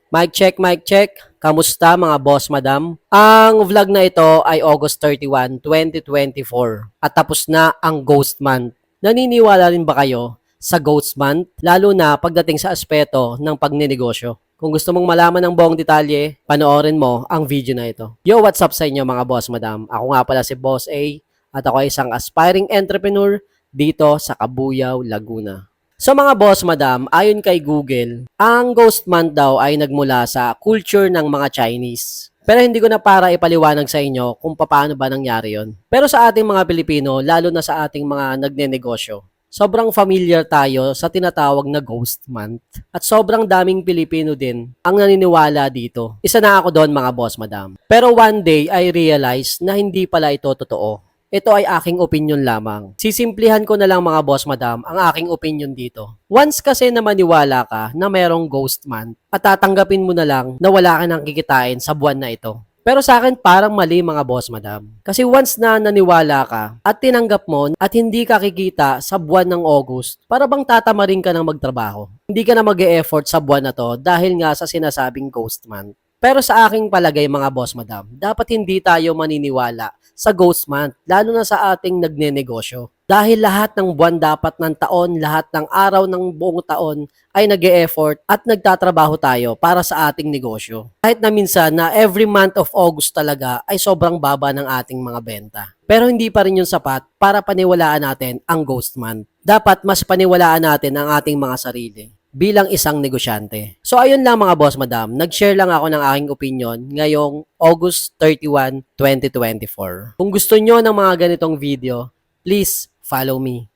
Mic check, mic check. Kamusta mga boss madam? Ang vlog na ito ay August 31, 2024 at tapos na ang Ghost Month. Naniniwala rin ba kayo sa Ghost Month? Lalo na pagdating sa aspeto ng pagninegosyo. Kung gusto mong malaman ng buong detalye, panoorin mo ang video na ito. Yo, what's up sa inyo mga boss madam? Ako nga pala si Boss A at ako ay isang aspiring entrepreneur dito sa Cabuyao, Laguna. So mga boss madam, ayon kay Google, ang Ghost Month daw ay nagmula sa culture ng mga Chinese. Pero hindi ko na para ipaliwanag sa inyo kung paano ba nangyari yon. Pero sa ating mga Pilipino, lalo na sa ating mga nagnenegosyo, sobrang familiar tayo sa tinatawag na Ghost Month. At sobrang daming Pilipino din ang naniniwala dito. Isa na ako doon mga boss madam. Pero one day I realized na hindi pala ito totoo. Ito ay aking opinion lamang. Sisimplihan ko na lang mga boss madam ang aking opinion dito. Once kasi na maniwala ka na merong ghost month at tatanggapin mo na lang na wala ka nang kikitain sa buwan na ito. Pero sa akin parang mali mga boss madam. Kasi once na naniwala ka at tinanggap mo at hindi ka kikita sa buwan ng August, para bang tatamarin ka ng magtrabaho. Hindi ka na mag-e-effort sa buwan na to dahil nga sa sinasabing ghost month. Pero sa aking palagay mga boss madam, dapat hindi tayo maniniwala sa ghost month, lalo na sa ating nagnenegosyo. Dahil lahat ng buwan dapat ng taon, lahat ng araw ng buong taon ay nag-e-effort at nagtatrabaho tayo para sa ating negosyo. Kahit na minsan na every month of August talaga ay sobrang baba ng ating mga benta. Pero hindi pa rin yung sapat para paniwalaan natin ang ghost month. Dapat mas paniwalaan natin ang ating mga sarili bilang isang negosyante. So ayun lang mga boss madam, nag-share lang ako ng aking opinion ngayong August 31, 2024. Kung gusto nyo ng mga ganitong video, please follow me.